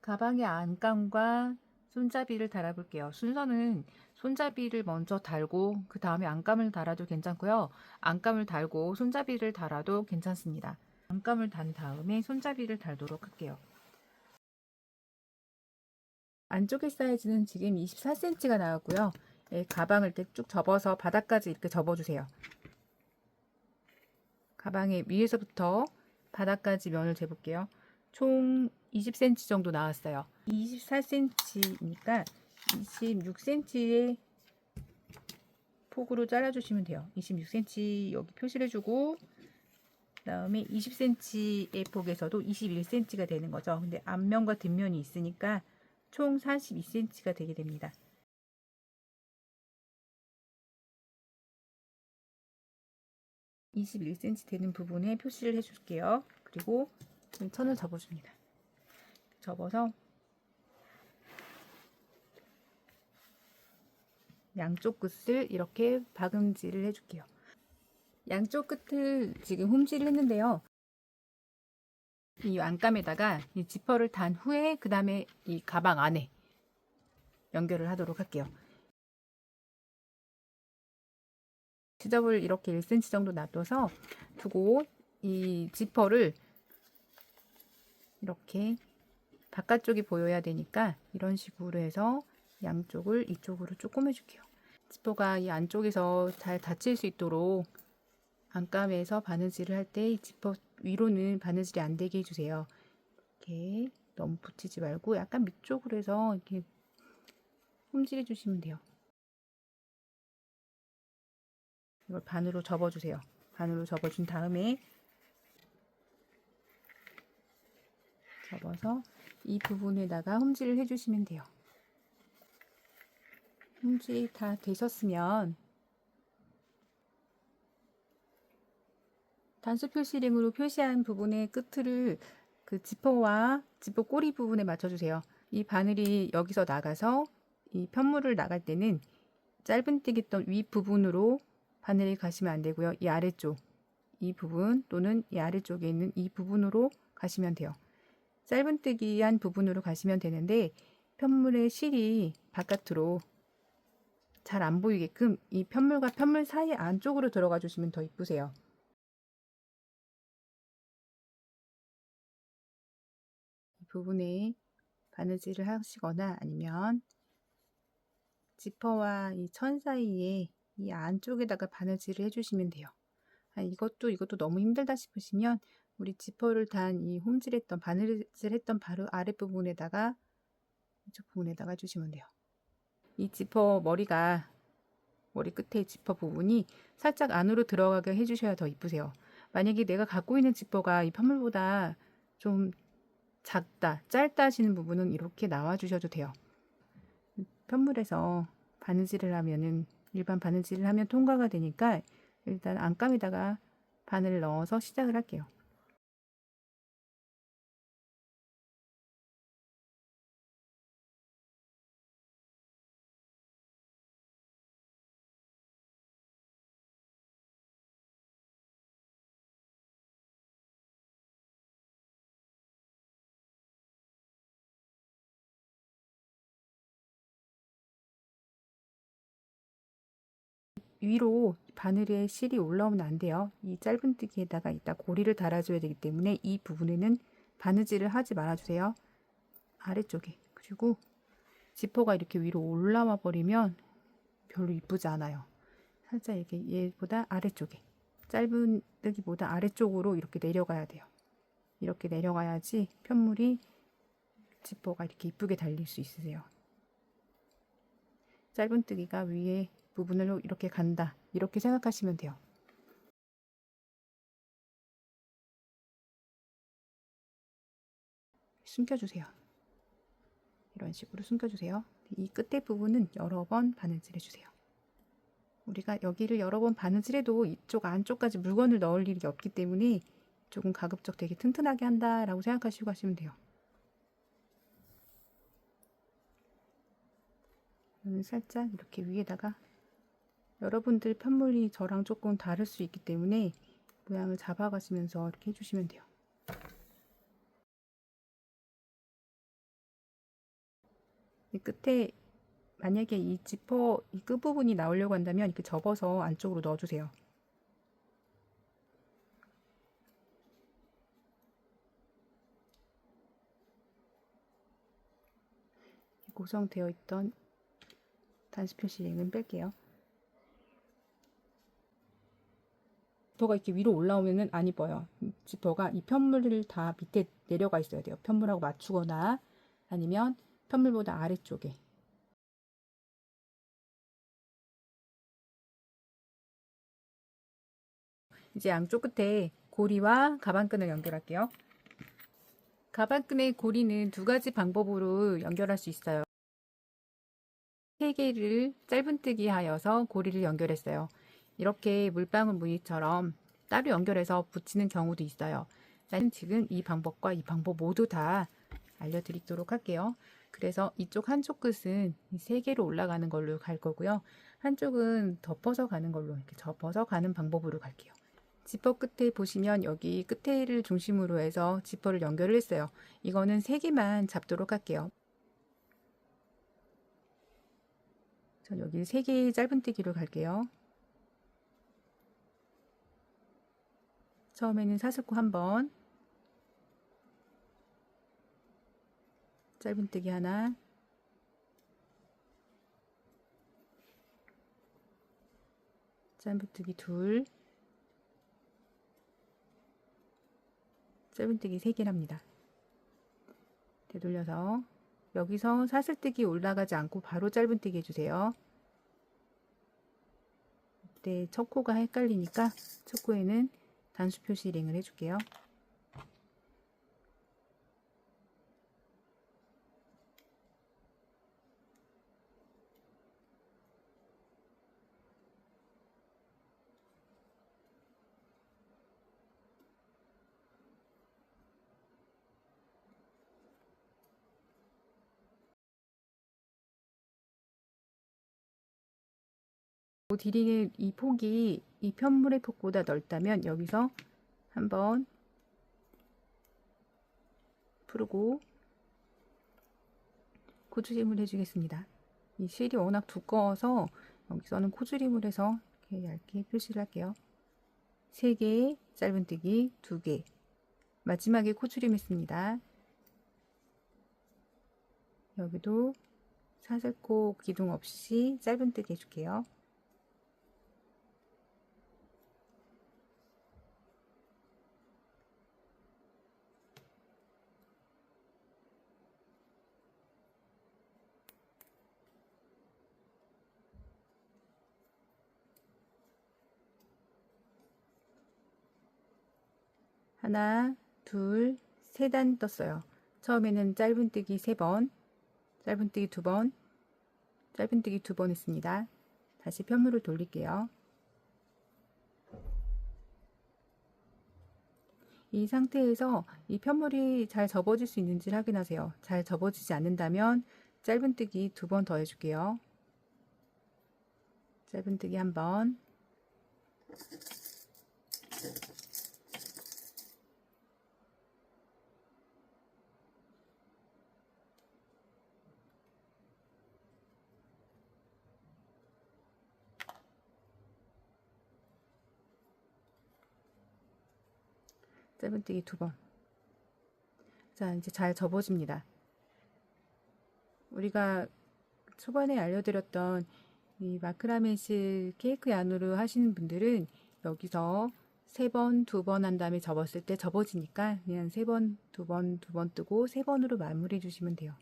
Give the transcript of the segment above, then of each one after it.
가방의 안감과 손잡이를 달아볼게요. 순서는 손잡이를 먼저 달고 그 다음에 안감을 달아도 괜찮고요. 안감을 달고 손잡이를 달아도 괜찮습니다. 안감을 단 다음에 손잡이를 달도록 할게요. 안쪽의 사이즈는 지금 24cm가 나왔고요. 가방을 이렇게 쭉 접어서 바닥까지 이렇게 접어주세요. 가방의 위에서부터 바닥까지 면을 재볼게요. 총 20cm 정도 나왔어요. 24cm니까 26cm의 폭으로 잘라주시면 돼요. 26cm 여기 표시를 해주고 그 다음에 20cm의 폭에서도 21cm가 되는 거죠. 근데 앞면과 뒷면이 있으니까 총 42cm가 되게 됩니다. (21cm) 되는 부분에 표시를 해줄게요. 그리고 천을 접어줍니다. 접어서 양쪽 끝을 이렇게 박음질을 해줄게요. 양쪽 끝을 지금 홈질을 했는데요. 이 안감에다가 이 지퍼를 단 후에 그 다음에 이 가방 안에 연결을 하도록 할게요. 지접을 이렇게 1cm 정도 놔둬서 두고 이 지퍼를 이렇게 바깥쪽이 보여야 되니까 이런 식으로 해서 양쪽을 이쪽으로 쭉 꼬매줄게요. 지퍼가 이 안쪽에서 잘 닫힐 수 있도록 안감에서 바느질을 할 때 지퍼 위로는 바느질이 안 되게 해주세요. 이렇게 너무 붙이지 말고 약간 밑쪽으로 해서 이렇게 홈질해 주시면 돼요. 이걸 반으로 접어주세요. 반으로 접어준 다음에 접어서 이 부분에다가 홈질을 해주시면 돼요. 홈질이 다 되셨으면 단수 표시링으로 표시한 부분의 끝을 그 지퍼와 지퍼 꼬리 부분에 맞춰주세요. 이 바늘이 여기서 나가서 이 편물을 나갈 때는 짧은뜨기 있던 위 부분으로 바늘이 가시면 안 되고요. 이 아래쪽 이 부분 또는 이 아래쪽에 있는 이 부분으로 가시면 돼요. 짧은뜨기한 부분으로 가시면 되는데 편물의 실이 바깥으로 잘 안 보이게끔 이 편물과 편물 사이 안쪽으로 들어가 주시면 더 이쁘세요. 이 부분에 바느질을 하시거나 아니면 지퍼와 이 천 사이에 이 안쪽에다가 바느질을 해주시면 돼요. 이것도 너무 힘들다 싶으시면 우리 지퍼를 단 이 홈질했던 바느질했던 바로 아랫부분에다가 이쪽 부분에다가 해주시면 돼요. 이 지퍼 머리 끝에 지퍼 부분이 살짝 안으로 들어가게 해주셔야 더 이쁘세요. 만약에 내가 갖고 있는 지퍼가 이 편물보다 좀 작다, 짧다 하시는 부분은 이렇게 나와 주셔도 돼요. 편물에서 바느질을 하면은 일반 바느질을 하면 통과가 되니까 일단 안감에다가 바늘을 넣어서 시작을 할게요. 위로 바늘에 실이 올라오면 안 돼요. 이 짧은뜨기에다가 이따 고리를 달아줘야 되기 때문에 이 부분에는 바느질을 하지 말아주세요. 아래쪽에. 그리고 지퍼가 이렇게 위로 올라와 버리면 별로 이쁘지 않아요. 살짝 이렇게 얘보다 아래쪽에, 짧은뜨기보다 아래쪽으로 이렇게 내려가야 돼요. 이렇게 내려가야지 편물이 지퍼가 이렇게 이쁘게 달릴 수 있으세요. 짧은뜨기가 위에 부분으로 이렇게 간다, 이렇게 생각하시면 돼요. 숨겨주세요. 이런 식으로 숨겨주세요. 이 끝에 부분은 여러 번 바느질 해주세요. 우리가 여기를 여러 번 바느질해도 이쪽 안쪽까지 물건을 넣을 일이 없기 때문에 조금 가급적 되게 튼튼하게 한다라고 생각하시고 하시면 돼요. 살짝 이렇게 위에다가 여러분들 편물이 저랑 조금 다를 수 있기 때문에 모양을 잡아가시면서 이렇게 해주시면 돼요. 이 끝에 만약에 이 지퍼 이 끝부분이 나오려고 한다면 이렇게 접어서 안쪽으로 넣어주세요. 고정되어 있던 단수 표시 링은 뺄게요. 지퍼가 이렇게 위로 올라오면은 안 이뻐요. 지퍼가 이 편물을 다 밑에 내려가 있어야 돼요. 편물하고 맞추거나 아니면 편물보다 아래쪽에. 이제 양쪽 끝에 고리와 가방끈을 연결할게요. 가방끈의 고리는 두 가지 방법으로 연결할 수 있어요. 3개를 짧은뜨기 하여서 고리를 연결했어요. 이렇게 물방울 무늬처럼 따로 연결해서 붙이는 경우도 있어요. 나는 지금 이 방법과 이 방법 모두 다 알려드리도록 할게요. 그래서 이쪽 한쪽 끝은 3개로 올라가는 걸로 갈 거고요. 한쪽은 덮어서 가는 걸로 이렇게 접어서 가는 방법으로 갈게요. 지퍼 끝에 보시면 여기 끝에를 중심으로 해서 지퍼를 연결을 했어요. 이거는 3개만 잡도록 할게요. 전 여기 3개의 짧은뜨기로 갈게요. 처음에는 사슬코 한번, 짧은뜨기 하나, 짧은뜨기 둘, 짧은뜨기 3개를 합니다. 되돌려서 여기서 사슬뜨기 올라가지 않고 바로 짧은뜨기 해주세요. 이때 첫 코가 헷갈리니까 첫 코에는 단수 표시 링을 해줄게요. 디링의 이 폭이 이 편물의 폭보다 넓다면 여기서 한번 풀고 코줄임을 해주겠습니다. 이 실이 워낙 두꺼워서 여기서는 코줄임을 해서 이렇게 얇게 표시를 할게요. 3개, 짧은뜨기 2개, 마지막에 코줄임 했습니다. 여기도 사슬코 기둥 없이 짧은뜨기 해줄게요. 하나, 둘, 3단 떴어요. 처음에는 짧은뜨기 3번, 짧은뜨기 2번, 짧은뜨기 2번 했습니다. 다시 편물을 돌릴게요. 이 상태에서 이 편물이 잘 접어질 수 있는지 확인하세요. 잘 접어지지 않는다면 짧은뜨기 2번 더 해줄게요. 짧은뜨기 1번, 짧은뜨기 2번. 자, 이제 잘 접어집니다. 우리가 초반에 알려드렸던 이 마크라메실 케이크 안으로 하시는 분들은 여기서 3번, 2번 한 다음에 접었을 때 접어지니까 그냥 3번, 2번, 2번 뜨고 3번으로 마무리해 주시면 돼요.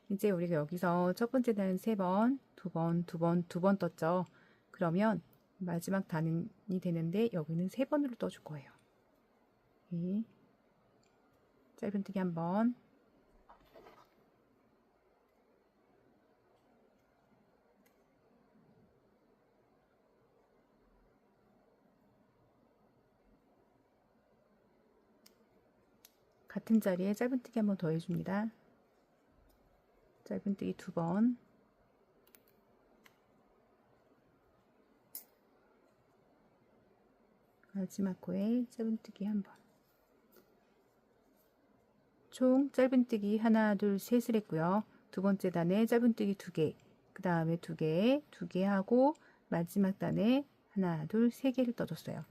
이제 우리가 여기서 첫 번째 단은 3번, 2번, 2번, 2번 떴죠. 그러면 마지막 단이 되는데 여기는 3번으로 떠줄 거예요. 짧은뜨기 1번, 같은 자리에 짧은뜨기 1번 더 해줍니다. 짧은뜨기 2번, 마지막 코에 짧은뜨기 1번. 총 짧은뜨기 하나, 둘, 셋을 했고요. 두 번째 단에 짧은뜨기 2개, 그 다음에 2개, 2개 하고 마지막 단에 하나, 둘, 3개를 떠줬어요.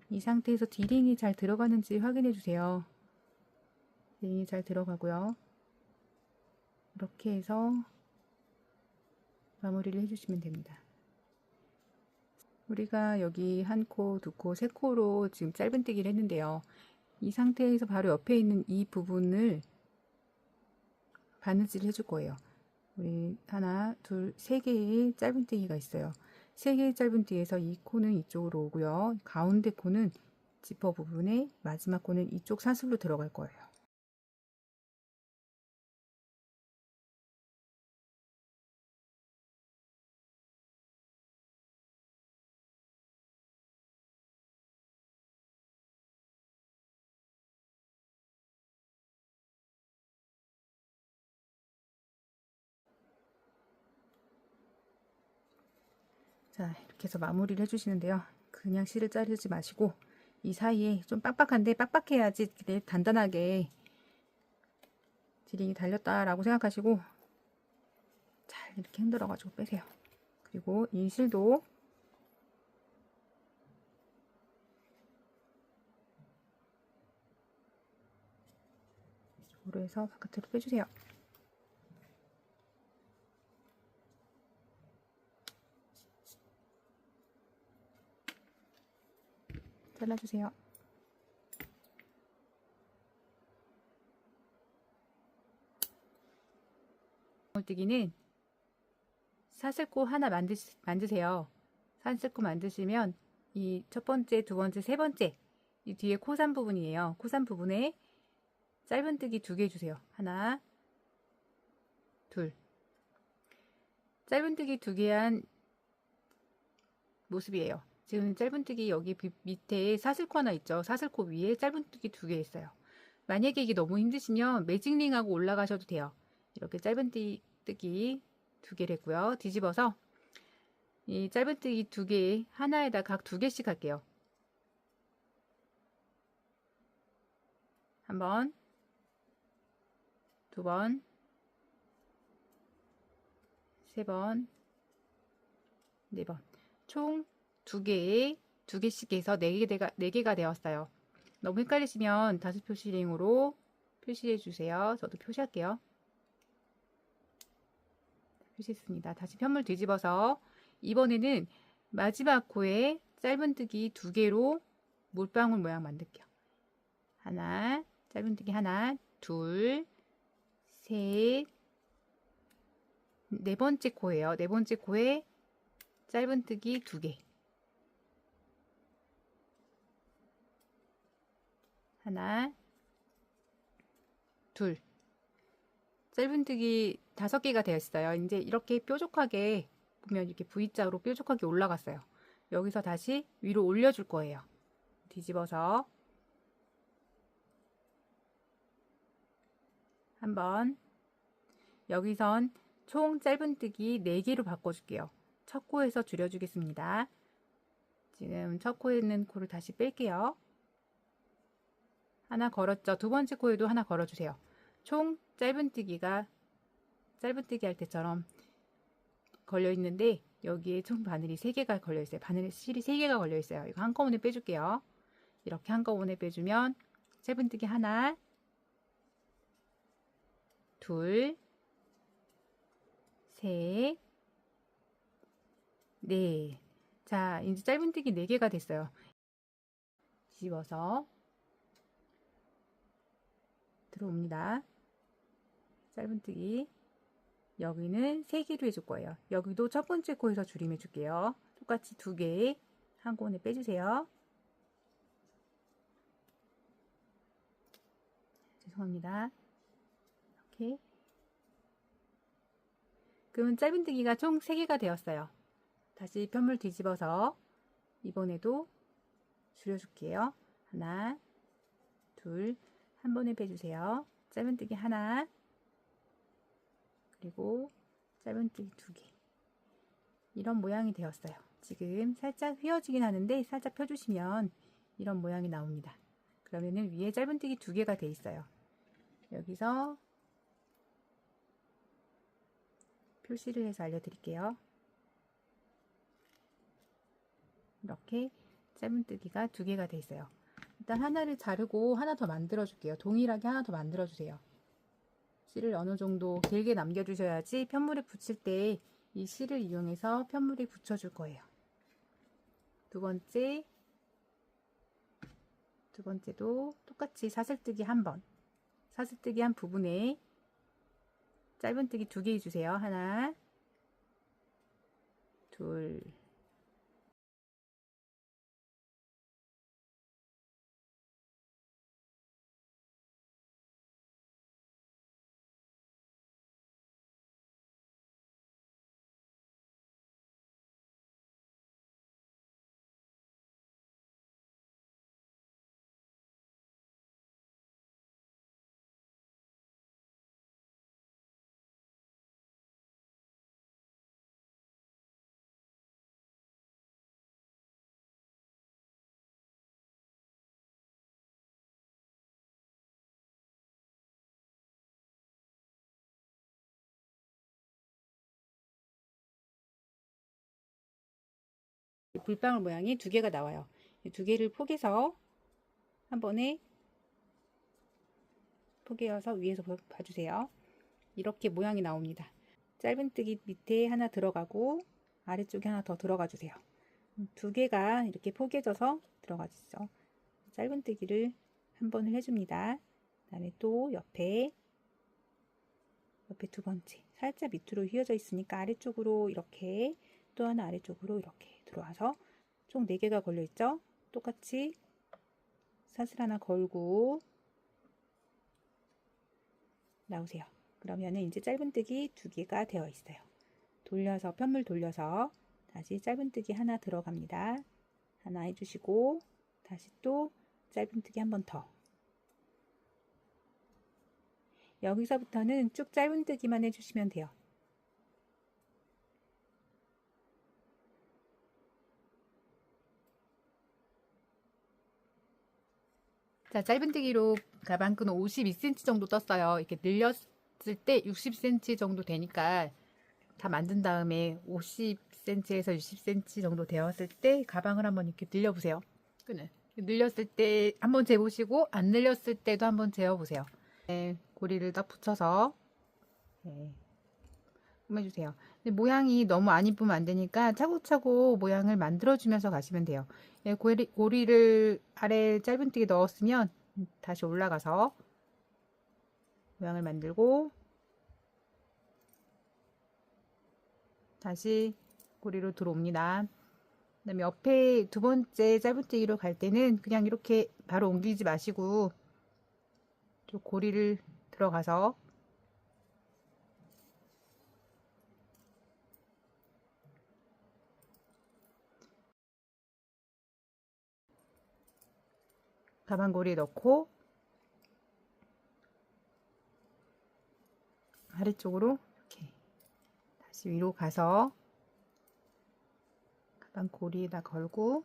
이 상태에서 D링이 잘 들어가는지 확인해 주세요. D링이 잘 들어가고요. 이렇게 해서 마무리를 해주시면 됩니다. 우리가 여기 한 코, 두 코, 세 코로 지금 짧은뜨기를 했는데요. 이 상태에서 바로 옆에 있는 이 부분을 바느질을 해줄 거예요. 우리 하나, 둘, 3개의 짧은뜨기가 있어요. 3개의 짧은뜨기에서 이 코는 이쪽으로 오고요. 가운데 코는 지퍼 부분에, 마지막 코는 이쪽 사슬로 들어갈 거예요. 자, 이렇게 해서 마무리를 해주시는데요. 그냥 실을 자르지 마시고 이 사이에 좀 빡빡한데 빡빡해야지 단단하게 지링이 달렸다라고 생각하시고 잘 이렇게 흔들어 가지고 빼세요. 그리고 이 실도 이쪽으로 해서 바깥으로 빼주세요. 잘라주세요. 물뜨기는 사슬코 하나 만드세요. 사슬코 만드시면 이 첫 번째, 두 번째, 세 번째 이 뒤에 코산 부분이에요. 코산 부분에 짧은뜨기 2개 주세요. 하나, 둘. 짧은뜨기 2개 한 모습이에요. 지금 짧은뜨기 여기 밑에 사슬코 하나 있죠. 사슬코 위에 짧은뜨기 2개 있어요. 만약에 이게 너무 힘드시면 매직링하고 올라가셔도 돼요. 이렇게 짧은뜨기 2개를 했고요. 뒤집어서 이 짧은뜨기 2개 하나에다 각 2개씩 할게요. 한 번, 두 번, 세 번, 네 번. 총 2개에 2개씩 해서 4개가 되었어요. 너무 헷갈리시면 다섯 표시링으로 표시해 주세요. 저도 표시할게요. 표시했습니다. 다시 편물 뒤집어서 이번에는 마지막 코에 짧은뜨기 2개로 물방울 모양 만들게요. 하나, 짧은뜨기 하나, 둘, 셋, 네 번째 코예요. 네 번째 코에 짧은뜨기 2개. 하나, 둘. 짧은뜨기 5개가 되어 있어요. 이제 이렇게 뾰족하게 보면 이렇게 V자로 뾰족하게 올라갔어요. 여기서 다시 위로 올려줄 거예요. 뒤집어서 한번 여기선 총 짧은뜨기 4개로 바꿔줄게요. 첫 코에서 줄여주겠습니다. 지금 첫 코에 있는 코를 다시 뺄게요. 하나 걸었죠. 두 번째 코에도 하나 걸어주세요. 총 짧은뜨기 할 때처럼 걸려 있는데 여기에 총 바늘이 3개가 걸려 있어요. 바늘 실이 3개가 걸려 있어요. 이거 한꺼번에 빼줄게요. 이렇게 한꺼번에 빼주면 짧은뜨기 하나, 둘, 셋, 넷. 자, 이제 짧은뜨기 4개가 됐어요. 뒤집어서 들어옵니다. 짧은뜨기 여기는 3개로 해줄 거예요. 여기도 첫 번째 코에서 줄임해 줄게요. 똑같이 2개 한꺼번에 빼주세요. 죄송합니다. 이렇게 그러면 짧은뜨기가 총 3개가 되었어요. 다시 편물 뒤집어서 이번에도 줄여줄게요. 하나, 둘, 한 번에 빼주세요. 짧은뜨기 하나, 그리고 짧은뜨기 2개. 이런 모양이 되었어요. 지금 살짝 휘어지긴 하는데 살짝 펴주시면 이런 모양이 나옵니다. 그러면은 위에 짧은뜨기 2개가 돼 있어요. 여기서 표시를 해서 알려드릴게요. 이렇게 짧은뜨기가 2개가 돼 있어요. 일단 하나를 자르고 하나 더 만들어 줄게요. 동일하게 하나 더 만들어 주세요. 실을 어느 정도 길게 남겨 주셔야지 편물에 붙일 때 이 실을 이용해서 편물에 붙여 줄 거예요. 두 번째도 똑같이 사슬뜨기 한 번, 사슬뜨기 한 부분에 짧은뜨기 2개 해주세요. 하나, 둘, 불방울 모양이 2개가 나와요. 이 2개를 포개서 한 번에 포개어서 위에서 봐주세요. 이렇게 모양이 나옵니다. 짧은뜨기 밑에 하나 들어가고 아래쪽에 하나 더 들어가 주세요. 2개가 이렇게 포개져서 들어가 주죠. 짧은뜨기를 한 번을 해줍니다. 그다음에 또 옆에 2번째 살짝 밑으로 휘어져 있으니까 아래쪽으로 이렇게 또 하나 아래쪽으로 이렇게 들어와서 총 4개가 걸려 있죠. 똑같이 사슬 하나 걸고 나오세요. 그러면은 이제 짧은뜨기 2개가 되어 있어요. 돌려서 편물 돌려서 다시 짧은뜨기 하나 들어갑니다. 하나 해주시고 다시 또 짧은뜨기 한 번 더. 여기서부터는 쭉 짧은뜨기만 해주시면 돼요. 자, 짧은뜨기로 가방끈은 52cm 정도 떴어요. 이렇게 늘렸을 때 60cm 정도 되니까 다 만든 다음에 50cm에서 60cm 정도 되었을 때 가방을 한번 이렇게 늘려보세요. 끈을 늘렸을 때 한번 재보시고 안 늘렸을 때도 한번 재어보세요. 네, 고리를 딱 붙여서 해주세요. 근데 모양이 너무 안 이쁘면 안 되니까 차곡차곡 모양을 만들어주면서 가시면 돼요. 예, 고리를 아래 짧은뜨기 넣었으면 다시 올라가서 모양을 만들고 다시 고리로 들어옵니다. 그 다음에 옆에 2번째 짧은뜨기로 갈 때는 그냥 이렇게 바로 옮기지 마시고 좀 고리를 들어가서 가방고리 넣고 아래쪽으로 이렇게 다시 위로 가서 가방고리에다 걸고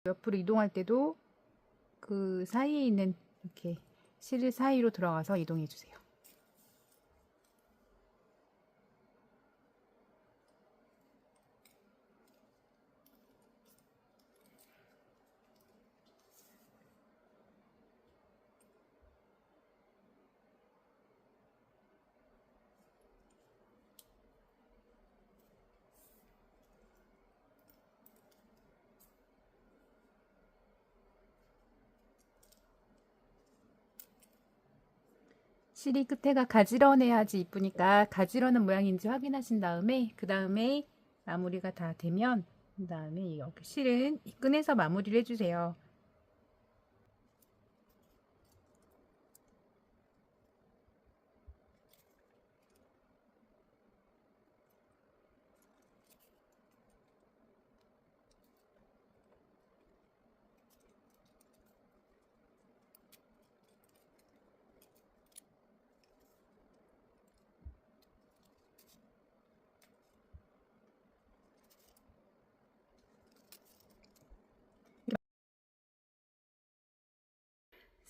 옆으로 이동할 때도 그 사이에 있는 이렇게 실 사이로 들어가서 이동해 주세요. 실이 끝에가 가지런해야지 이쁘니까 가지런한 모양인지 확인하신 다음에 그 다음에 마무리가 다 되면 그 다음에 여기 실은 이 끈에서 마무리를 해주세요.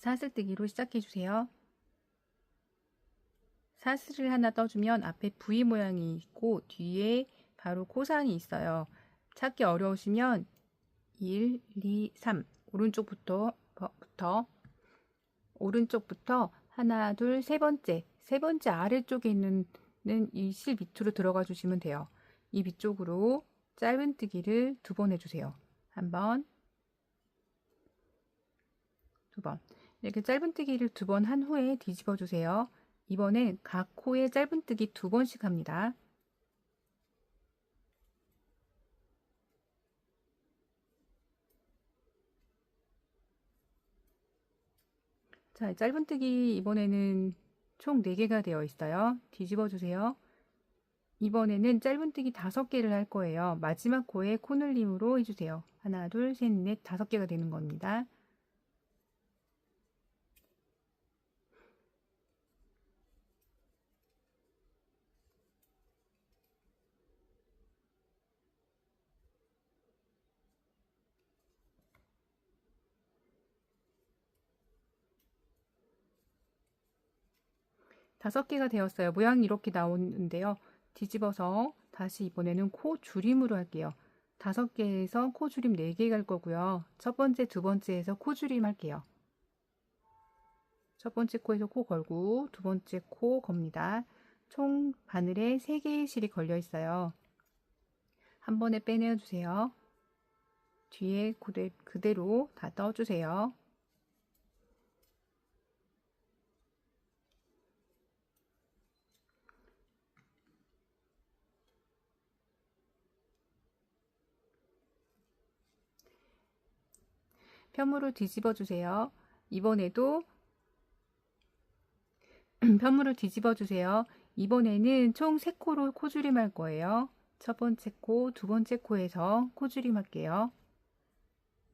사슬뜨기로 시작해 주세요. 사슬을 하나 떠주면 앞에 V 모양이 있고 뒤에 바로 코산이 있어요. 찾기 어려우시면 1, 2, 3 오른쪽부터 하나, 둘, 세 번째 아래쪽에 있는 이 실 밑으로 들어가 주시면 돼요. 이 밑쪽으로 짧은뜨기를 2번 해주세요. 한 번, 2번. 이렇게 짧은뜨기를 2번 한 후에 뒤집어 주세요. 이번엔 각 코에 짧은뜨기 2번씩 합니다. 자, 짧은뜨기 이번에는 총 4개가 되어 있어요. 뒤집어 주세요. 이번에는 짧은뜨기 5개를 할 거예요. 마지막 코에 코늘림으로 해주세요. 하나, 둘, 셋, 넷, 5개가 되는 겁니다. 다섯 개가 되었어요. 모양이 이렇게 나오는데요. 뒤집어서 다시 이번에는 코 줄임으로 할게요. 5개에서 코 줄임 4개 갈 거고요. 첫 번째, 두 번째에서 코 줄임 할게요. 첫 번째 코에서 코 걸고 두 번째 코 겁니다. 총 바늘에 3개의 실이 걸려 있어요. 한 번에 빼내어 주세요. 뒤에 그대로 다 떠주세요. 편물을 뒤집어 주세요. 이번에도 편물을 뒤집어 주세요. 이번에는 총 3코로 코줄임 할 거예요. 첫 번째 코, 두 번째 코에서 코줄임 할게요.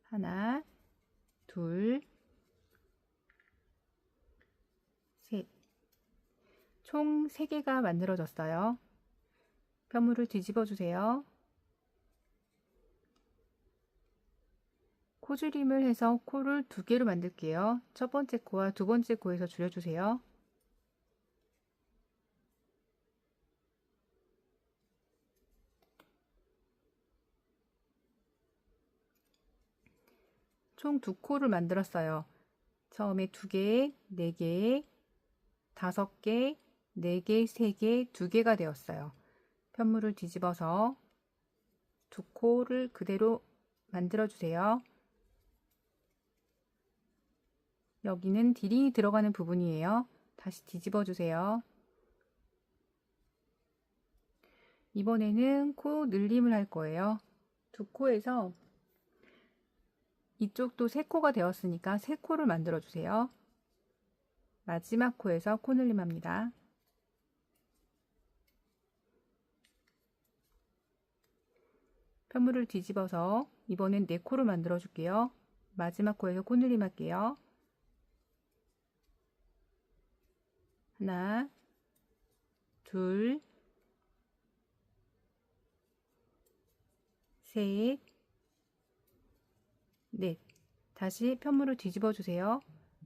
하나, 둘, 셋. 총 3개가 만들어졌어요. 편물을 뒤집어 주세요. 코줄임을 해서 코를 2개로 만들게요. 첫 번째 코와 두 번째 코에서 줄여주세요. 총 2코를 만들었어요. 처음에 2개, 4개, 5개, 4개, 3개, 2개가 되었어요. 편물을 뒤집어서 2코를 그대로 만들어주세요. 여기는 디링이 들어가는 부분이에요. 다시 뒤집어 주세요. 이번에는 코 늘림을 할 거예요. 2코에서 이쪽도 3코가 되었으니까 3코를 만들어 주세요. 마지막 코에서 코 늘림 합니다. 편물을 뒤집어서 이번엔 4코를 만들어 줄게요. 마지막 코에서 코 늘림 할게요. 하나, 둘, 셋, 넷. 다시 편물을 뒤집어 주세요.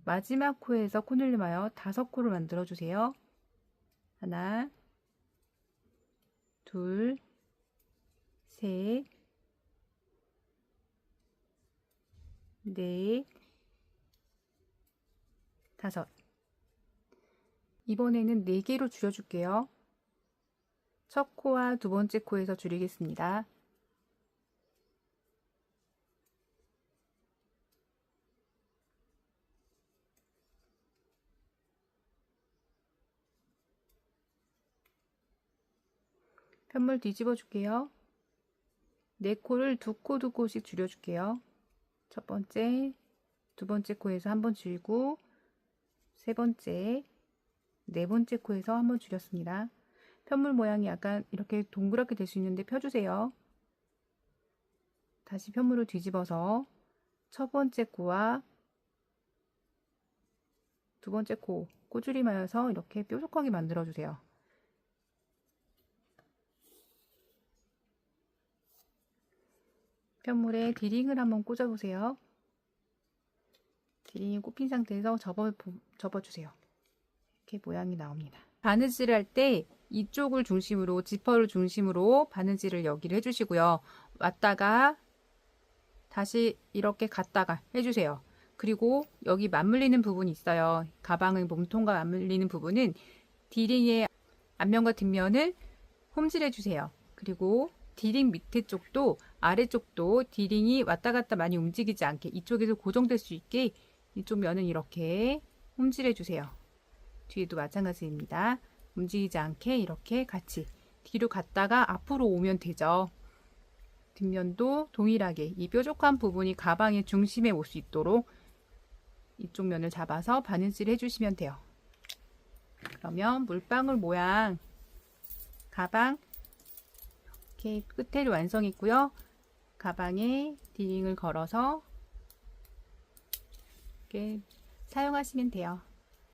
마지막 코에서 코 늘림하여 5코를 만들어 주세요. 하나, 둘, 셋, 넷, 5. 이번에는 4개로 줄여줄게요. 첫 코와 두 번째 코에서 줄이겠습니다. 편물 뒤집어 줄게요. 4코를 2코 줄여줄게요. 첫 번째, 두 번째 코에서 한번 줄이고 세 번째, 네 번째 코에서 한번 줄였습니다. 편물 모양이 약간 이렇게 동그랗게 될 수 있는데 펴주세요. 다시 편물을 뒤집어서 첫 번째 코와 두 번째 코, 꼬줄임하여서 이렇게 뾰족하게 만들어주세요. 편물에 디링을 한번 꽂아보세요. 디링이 꼽힌 상태에서 접어주세요. 이렇게 모양이 나옵니다. 바느질을 할 때 이쪽을 중심으로, 지퍼를 중심으로 바느질을 여기를 해주시고요. 왔다가 다시 이렇게 갔다가 해주세요. 그리고 여기 맞물리는 부분이 있어요. 가방의 몸통과 맞물리는 부분은 디링의 앞면과 뒷면을 홈질해 주세요. 그리고 디링 밑에 쪽도 아래쪽도 디링이 왔다 갔다 많이 움직이지 않게 이쪽에서 고정될 수 있게 이쪽 면은 이렇게 홈질해 주세요. 뒤에도 마찬가지입니다. 움직이지 않게 이렇게 같이 뒤로 갔다가 앞으로 오면 되죠. 뒷면도 동일하게 이 뾰족한 부분이 가방의 중심에 올 수 있도록 이쪽 면을 잡아서 바느질 해주시면 돼요. 그러면 물방울 모양 가방 이렇게 끝에를 완성했고요. 가방에 디링을 걸어서 이렇게 사용하시면 돼요.